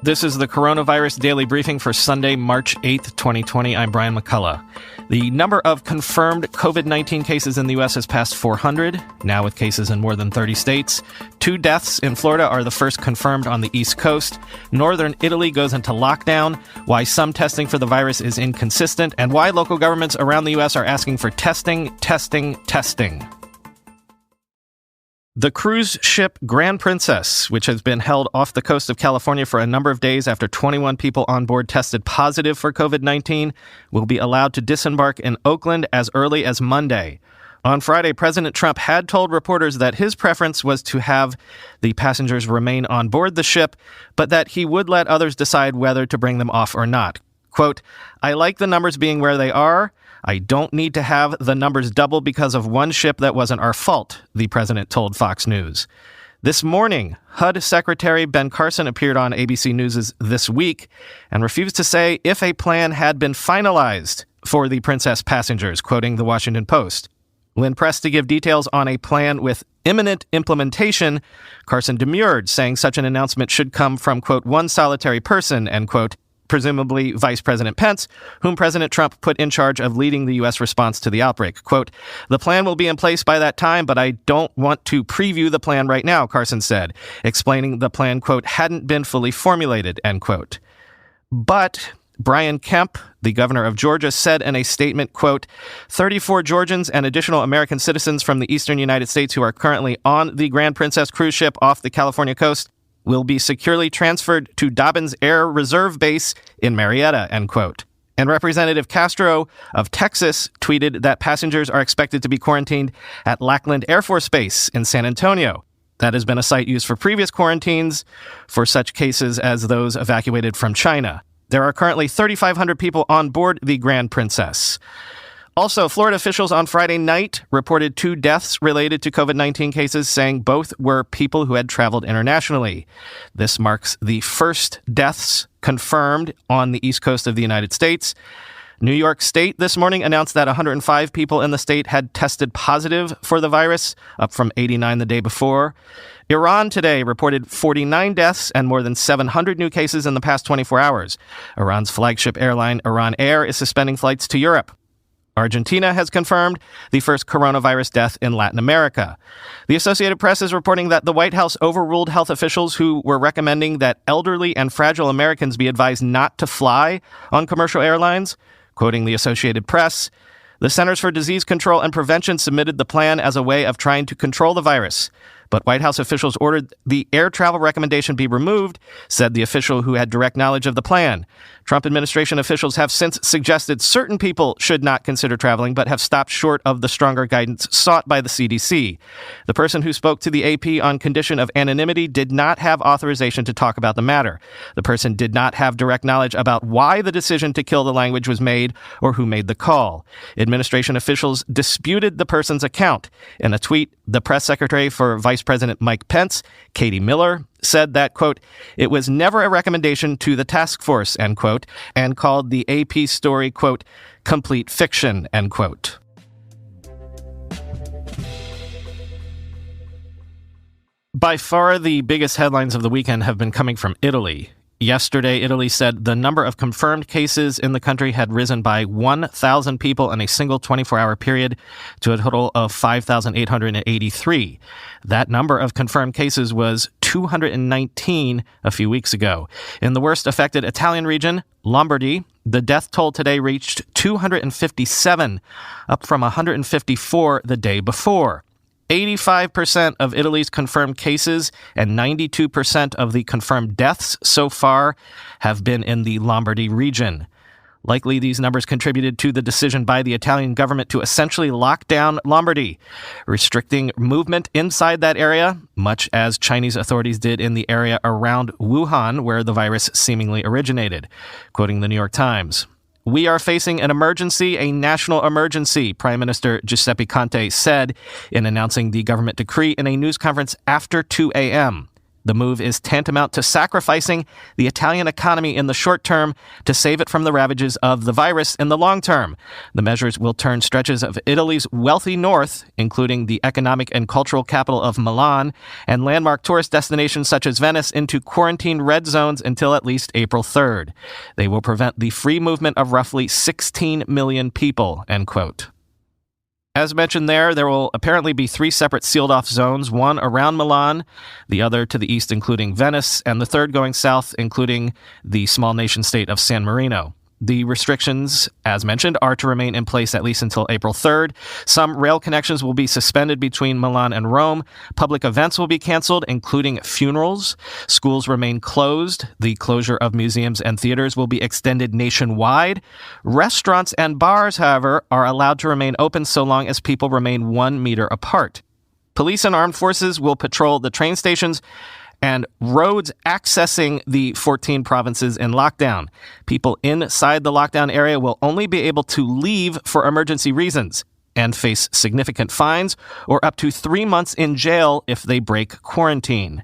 This is the Coronavirus Daily Briefing for Sunday, March 8th, 2020. I'm Brian McCullough. The number of confirmed COVID-19 cases in the U.S. has passed 400, now with cases in more than 30 states. 2 deaths in Florida are the first confirmed on the East Coast. Northern Italy goes into lockdown, why some testing for the virus is inconsistent, and why local governments around the U.S. are asking for testing. The cruise ship Grand Princess, which has been held off the coast of California for a number of days after 21 people on board tested positive for COVID-19, will be allowed to disembark in Oakland as early as Monday. On Friday, President Trump had told reporters that his preference was to have the passengers remain on board the ship, but that he would let others decide whether to bring them off or not. Quote, "I like the numbers being where they are. I don't need to have the numbers double because of one ship that wasn't our fault," the president told Fox News. This morning, HUD Secretary Ben Carson appeared on ABC News' This Week and refused to say if a plan had been finalized for the Princess passengers, quoting the Washington Post. When pressed to give details on a plan with imminent implementation, Carson demurred, saying such an announcement should come from, quote, one solitary person, end quote, presumably Vice President Pence, whom President Trump put in charge of leading the U.S. response to the outbreak. Quote, "The plan will be in place by that time, but I don't want to preview the plan right now," Carson said, explaining the plan, quote, "hadn't been fully formulated," end quote. But Brian Kemp, the governor of Georgia, said in a statement, quote, 34 Georgians and additional American citizens from the eastern United States who are currently on the Grand Princess cruise ship off the California coast will be securely transferred to Dobbins Air Reserve Base in Marietta," end quote. And Representative Castro of Texas tweeted that passengers are expected to be quarantined at Lackland Air Force Base in San Antonio. That has been a site used for previous quarantines for such cases as those evacuated from China. There are currently 3,500 people on board the Grand Princess. Also, Florida officials on Friday night reported 2 deaths related to COVID-19 cases, saying both were people who had traveled internationally. This marks the first deaths confirmed on the East Coast of the United States. New York State this morning announced that 105 people in the state had tested positive for the virus, up from 89 the day before. Iran today reported 49 deaths and more than 700 new cases in the past 24 hours. Iran's flagship airline, Iran Air, is suspending flights to Europe. Argentina has confirmed the first coronavirus death in Latin America. The Associated Press is reporting that the White House overruled health officials who were recommending that elderly and fragile Americans be advised not to fly on commercial airlines. Quoting the Associated Press, the Centers for Disease Control and Prevention submitted the plan as a way of trying to control the virus. But White House officials ordered the air travel recommendation be removed, said the official who had direct knowledge of the plan. Trump administration officials have since suggested certain people should not consider traveling, but have stopped short of the stronger guidance sought by the CDC. The person who spoke to the AP on condition of anonymity did not have authorization to talk about the matter. The person did not have direct knowledge about why the decision to kill the language was made or who made the call. Administration officials disputed the person's account. In a tweet, the press secretary for Vice President Mike Pence, Katie Miller, said that, quote, "It was never a recommendation to the task force," end quote, and called the AP story, quote, "complete fiction," end quote. By far, the biggest headlines of the weekend have been coming from Italy. Yesterday, Italy said the number of confirmed cases in the country had risen by 1,000 people in a single 24-hour period to a total of 5,883. That number of confirmed cases was 219 a few weeks ago. In the worst affected Italian region, Lombardy, the death toll today reached 257, up from 154 the day before. 85% of Italy's confirmed cases and 92% of the confirmed deaths so far have been in the Lombardy region. Likely, these numbers contributed to the decision by the Italian government to essentially lock down Lombardy, restricting movement inside that area, much as Chinese authorities did in the area around Wuhan, where the virus seemingly originated. Quoting the New York Times, "We are facing an emergency, a national emergency," Prime Minister Giuseppe Conte said in announcing the government decree in a news conference after 2 a.m. The move is tantamount to sacrificing the Italian economy in the short term to save it from the ravages of the virus in the long term. The measures will turn stretches of Italy's wealthy north, including the economic and cultural capital of Milan, and landmark tourist destinations such as Venice into quarantine red zones until at least April 3rd. They will prevent the free movement of roughly 16 million people, end quote. As mentioned there will apparently be 3 separate sealed-off zones, one around Milan, the other to the east including Venice, and the third going south including the small nation-state of San Marino. The restrictions, as mentioned, are to remain in place at least until April 3rd. Some rail connections will be suspended between Milan and Rome. Public events will be canceled, including funerals. Schools remain closed. The closure of museums and theaters will be extended nationwide. Restaurants and bars, however, are allowed to remain open so long as people remain 1 meter apart. Police and armed forces will patrol the train stations and roads accessing the 14 provinces in lockdown. People inside the lockdown area will only be able to leave for emergency reasons and face significant fines or up to 3 months in jail if they break quarantine.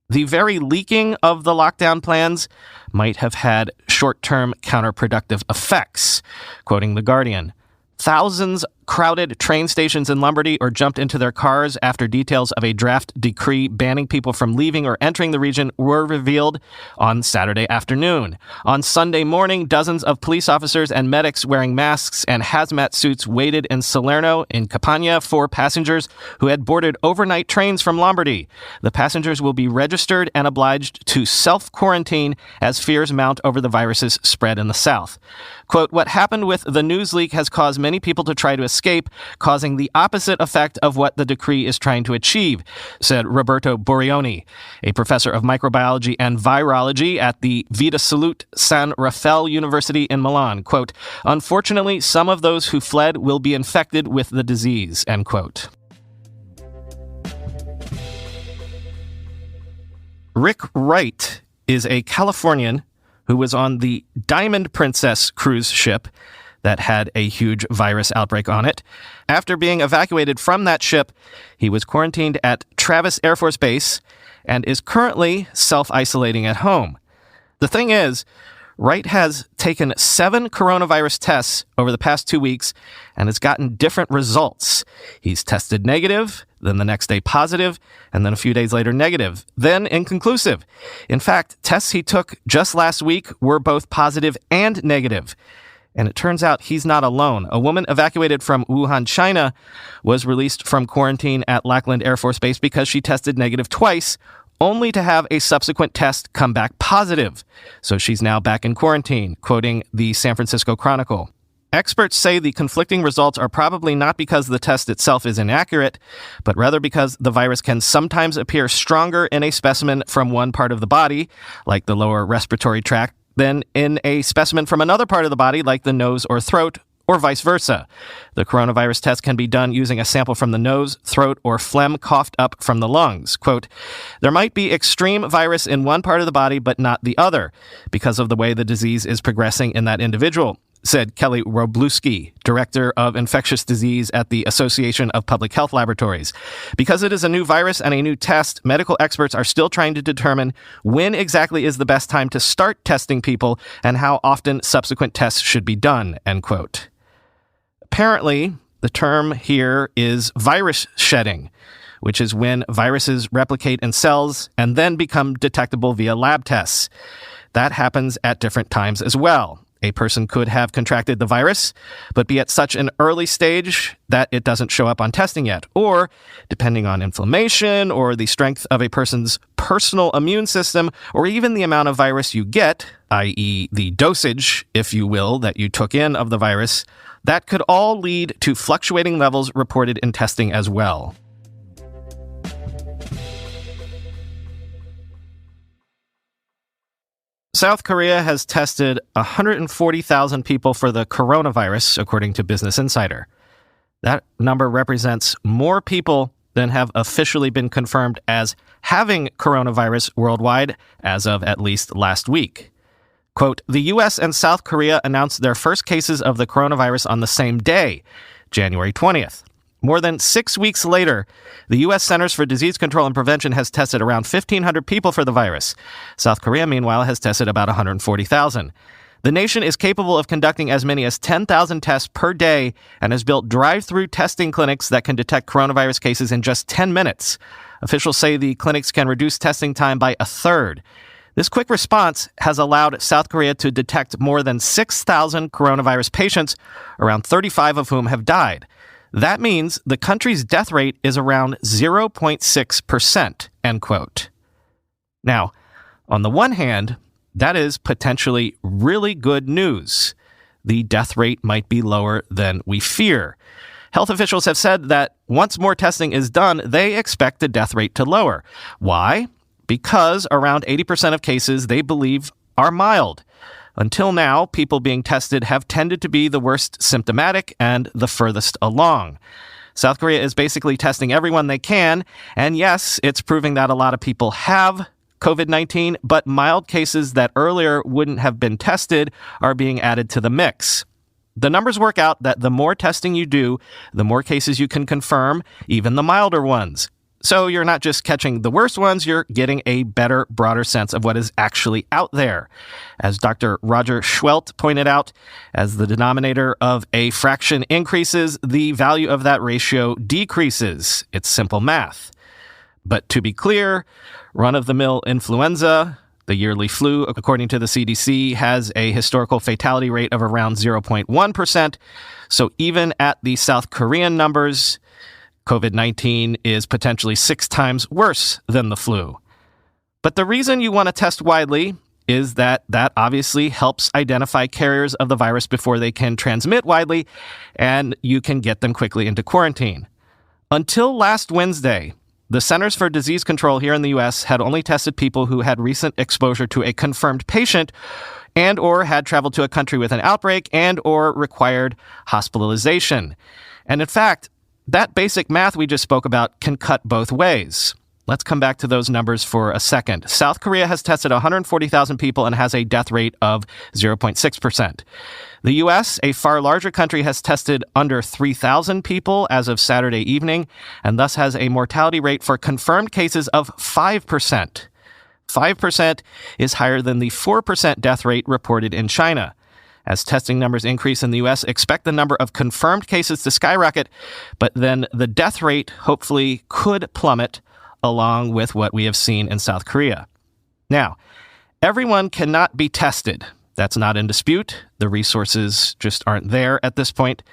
The very leaking of the lockdown plans might have had short-term counterproductive effects. Quoting The Guardian, thousands crowded train stations in Lombardy or jumped into their cars after details of a draft decree banning people from leaving or entering the region were revealed on Saturday afternoon. On Sunday morning, dozens of police officers and medics wearing masks and hazmat suits waited in Salerno in Campania for passengers who had boarded overnight trains from Lombardy. The passengers will be registered and obliged to self-quarantine as fears mount over the virus's spread in the south. Quote, what happened with the news leak has caused many people to try to escape, causing the opposite effect of what the decree is trying to achieve, said Roberto Borioni, a professor of microbiology and virology at the Vita Salute San Raffaele University in Milan. Quote, unfortunately, some of those who fled will be infected with the disease, end quote. Rick Wright is a Californian who was on the Diamond Princess cruise ship that had a huge virus outbreak on it. After being evacuated from that ship, he was quarantined at Travis Air Force Base and is currently self-isolating at home. The thing is, Wright has taken 7 coronavirus tests over the past 2 weeks and has gotten different results. He's tested negative, then the next day positive, and then a few days later negative, then inconclusive. In fact, tests he took just last week were both positive and negative. And it turns out he's not alone. A woman evacuated from Wuhan, China, was released from quarantine at Lackland Air Force Base because she tested negative twice, only to have a subsequent test come back positive. So she's now back in quarantine, quoting the San Francisco Chronicle. Experts say the conflicting results are probably not because the test itself is inaccurate, but rather because the virus can sometimes appear stronger in a specimen from one part of the body, like the lower respiratory tract, than in a specimen from another part of the body, like the nose or throat, or vice versa. The coronavirus test can be done using a sample from the nose, throat, or phlegm coughed up from the lungs. Quote, there might be extreme virus in one part of the body, but not the other, because of the way the disease is progressing in that individual, said Kelly Wroblewski, director of infectious disease at the Association of Public Health Laboratories. Because it is a new virus and a new test, medical experts are still trying to determine when exactly is the best time to start testing people and how often subsequent tests should be done, end quote. Apparently, the term here is virus shedding, which is when viruses replicate in cells and then become detectable via lab tests. That happens at different times as well. A person could have contracted the virus, but be at such an early stage that it doesn't show up on testing yet. Or, depending on inflammation or the strength of a person's personal immune system, or even the amount of virus you get, i.e. the dosage, if you will, that you took in of the virus, that could all lead to fluctuating levels reported in testing as well. South Korea has tested 140,000 people for the coronavirus, according to Business Insider. That number represents more people than have officially been confirmed as having coronavirus worldwide as of at least last week. Quote, the U.S. and South Korea announced their first cases of the coronavirus on the same day, January 20th. More than 6 weeks later, the U.S. Centers for Disease Control and Prevention has tested around 1,500 people for the virus. South Korea, meanwhile, has tested about 140,000. The nation is capable of conducting as many as 10,000 tests per day and has built drive-through testing clinics that can detect coronavirus cases in just 10 minutes. Officials say the clinics can reduce testing time by a third. This quick response has allowed South Korea to detect more than 6,000 coronavirus patients, around 35 of whom have died. That means the country's death rate is around 0.6%, end quote. Now, on the one hand, that is potentially really good news. The death rate might be lower than we fear. Health officials have said that once more testing is done, they expect the death rate to lower. Why? Because around 80% of cases they believe are mild. Until now, people being tested have tended to be the worst symptomatic and the furthest along. South Korea is basically testing everyone they can, and yes, it's proving that a lot of people have COVID-19, but mild cases that earlier wouldn't have been tested are being added to the mix. The numbers work out that the more testing you do, the more cases you can confirm, even the milder ones. So you're not just catching the worst ones, you're getting a better, broader sense of what is actually out there. As Dr. Roger Schwelt pointed out, as the denominator of a fraction increases, the value of that ratio decreases. It's simple math. But to be clear, run-of-the-mill influenza, the yearly flu, according to the CDC, has a historical fatality rate of around 0.1%. So even at the South Korean numbers, COVID-19 is potentially 6 times worse than the flu. But the reason you want to test widely is that obviously helps identify carriers of the virus before they can transmit widely, and you can get them quickly into quarantine. Until last Wednesday, the Centers for Disease Control here in the U.S. had only tested people who had recent exposure to a confirmed patient and or had traveled to a country with an outbreak and or required hospitalization. And in fact, that basic math we just spoke about can cut both ways. Let's come back to those numbers for a second. South Korea has tested 140,000 people and has a death rate of 0.6%. The U.S., a far larger country, has tested under 3,000 people as of Saturday evening, and thus has a mortality rate for confirmed cases of 5%. 5% is higher than the 4% death rate reported in China. As testing numbers increase in the U.S., expect the number of confirmed cases to skyrocket, but then the death rate hopefully could plummet along with what we have seen in South Korea. Now, everyone cannot be tested. That's not in dispute. The resources just aren't there at this point.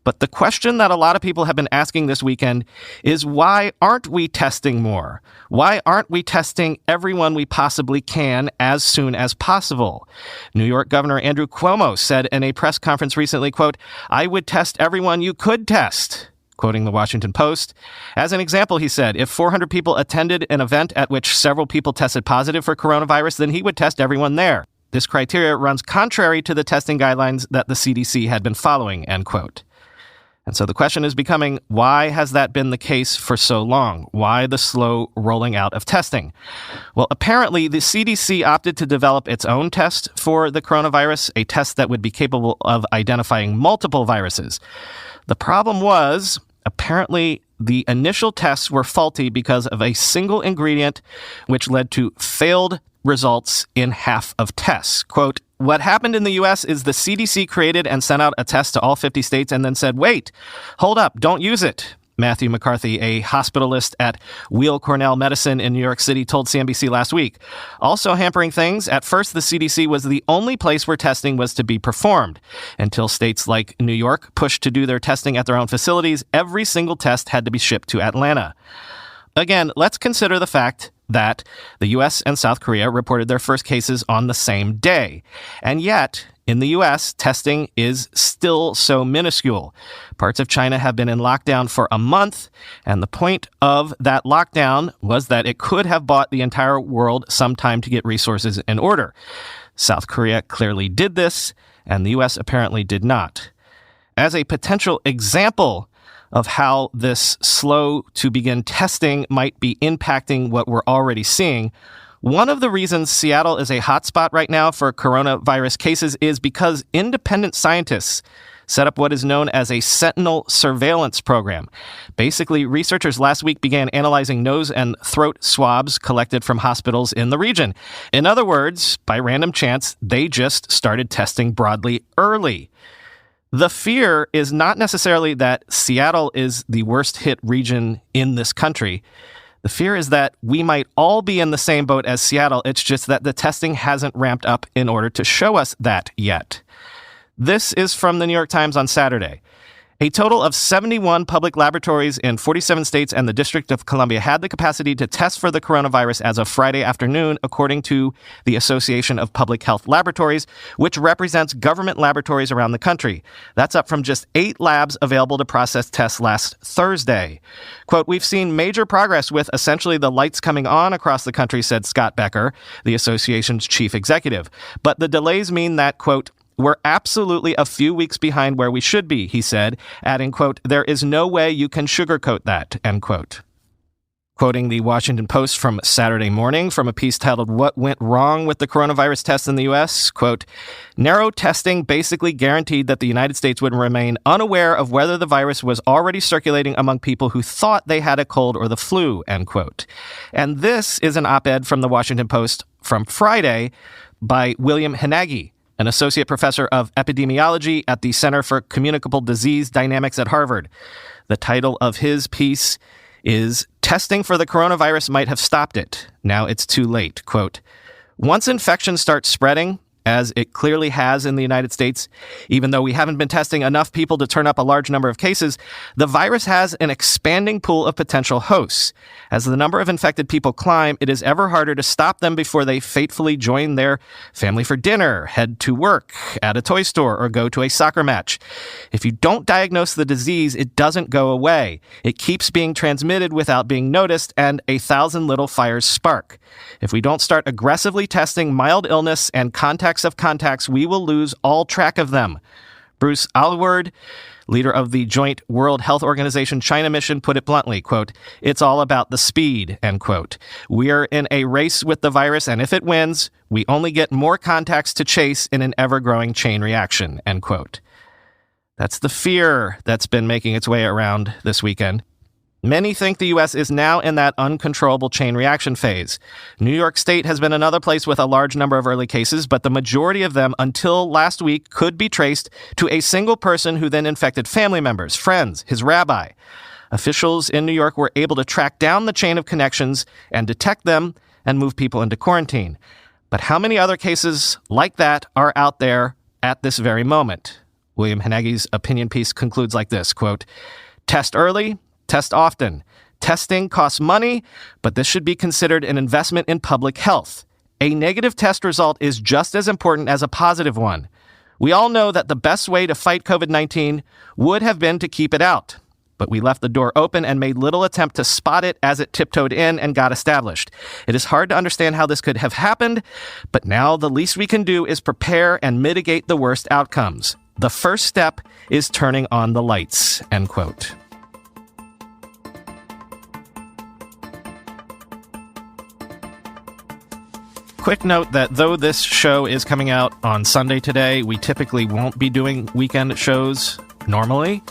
But the question that a lot of people have been asking this weekend is, why aren't we testing more? Why aren't we testing everyone we possibly can as soon as possible? New York Governor Andrew Cuomo said in a press conference recently, quote, "I would test everyone you could test," quoting the Washington Post. As an example, he said, if 400 people attended an event at which several people tested positive for coronavirus, then he would test everyone there. This criteria runs contrary to the testing guidelines that the CDC had been following, end quote. And so the question is becoming, why has that been the case for so long? Why the slow rolling out of testing? Well, apparently the CDC opted to develop its own test for the coronavirus, a test that would be capable of identifying multiple viruses. The problem was, apparently, the initial tests were faulty because of a single ingredient, which led to failed results in half of tests. Quote, "What happened in the U.S. is the CDC created and sent out a test to all 50 states and then said, wait, hold up, don't use it." Matthew McCarthy, a hospitalist at Weill Cornell Medicine in New York City, told CNBC last week. Also hampering things, at first the CDC was the only place where testing was to be performed. Until states like New York pushed to do their testing at their own facilities, every single test had to be shipped to Atlanta. Again, let's consider the fact that the U.S. and South Korea reported their first cases on the same day. And yet, in the U.S., testing is still so minuscule. Parts of China have been in lockdown for a month, and the point of that lockdown was that it could have bought the entire world some time to get resources in order. South Korea clearly did this, and the U.S. apparently did not. As a potential example of how this slow to begin testing might be impacting what we're already seeing, one of the reasons Seattle is a hotspot right now for coronavirus cases is because independent scientists set up what is known as a Sentinel surveillance program. Basically, researchers last week began analyzing nose and throat swabs collected from hospitals in the region. In other words, by random chance, they just started testing broadly early. The fear is not necessarily that Seattle is the worst hit region in this country. The fear is that we might all be in the same boat as Seattle. It's just that the testing hasn't ramped up in order to show us that yet. This is from the New York Times on Saturday. A total of 71 public laboratories in 47 states and the District of Columbia had the capacity to test for the coronavirus as of Friday afternoon, according to the Association of Public Health Laboratories, which represents government laboratories around the country. That's up from just 8 labs available to process tests last Thursday. Quote, "We've seen major progress with essentially the lights coming on across the country," said Scott Becker, the association's chief executive. "But the delays mean that," quote, "we're absolutely a few weeks behind where we should be," he said, adding, quote, "there is no way you can sugarcoat that," end quote. Quoting the Washington Post from Saturday morning from a piece titled, "What Went Wrong with the Coronavirus Tests in the U.S.?" Quote, "Narrow testing basically guaranteed that the United States would remain unaware of whether the virus was already circulating among people who thought they had a cold or the flu," end quote. And this is an op-ed from the Washington Post from Friday by William Hanagi, an associate professor of epidemiology at the Center for Communicable Disease Dynamics at Harvard. The title of his piece is "Testing for the Coronavirus Might Have Stopped It. Now It's Too Late." Quote, "Once infection starts spreading, as it clearly has in the United States, even though we haven't been testing enough people to turn up a large number of cases, the virus has an expanding pool of potential hosts. As the number of infected people climb, it is ever harder to stop them before they fatefully join their family for dinner, head to work, at a toy store, or go to a soccer match. If you don't diagnose the disease, it doesn't go away. It keeps being transmitted without being noticed, and 1,000 little fires spark. If we don't start aggressively testing mild illness and contacts of contacts, we will lose all track of them." Bruce Aylward, leader of the joint World Health Organization China mission, put it bluntly, quote, "It's all about the speed," end quote. "We are in a race with the virus, and if it wins, we only get more contacts to chase in an ever-growing chain reaction," end quote. That's the fear that's been making its way around this weekend. Many think the U.S. is now in that uncontrollable chain reaction phase. New York State has been another place with a large number of early cases, but the majority of them, until last week, could be traced to a single person who then infected family members, friends, his rabbi. Officials in New York were able to track down the chain of connections and detect them and move people into quarantine. But how many other cases like that are out there at this very moment? William Hanagi's opinion piece concludes like this, quote, "Test early, test often. Testing costs money, but this should be considered an investment in public health. A negative test result is just as important as a positive one. We all know that the best way to fight COVID-19 would have been to keep it out, but we left the door open and made little attempt to spot it as it tiptoed in and got established. It is hard to understand how this could have happened, but now the least we can do is prepare and mitigate the worst outcomes. The first step is turning on the lights," end quote. Quick note that though this show is coming out on Sunday today, we typically won't be doing weekend shows normally.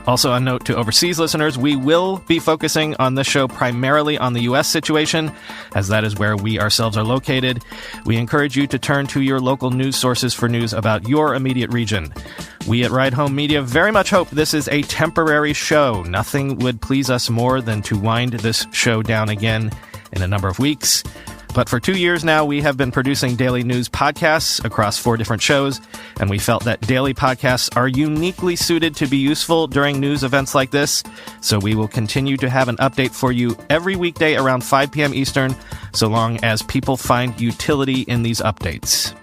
Also, a note to overseas listeners, we will be focusing on this show primarily on the U.S. situation, as that is where we ourselves are located. We encourage you to turn to your local news sources for news about your immediate region. We at Ride Home Media very much hope this is a temporary show. Nothing would please us more than to wind this show down again in a number of weeks. But for 2 years now, we have been producing daily news podcasts across 4 different shows, and we felt that daily podcasts are uniquely suited to be useful during news events like this. So we will continue to have an update for you every weekday around 5 p.m. Eastern, so long as people find utility in these updates.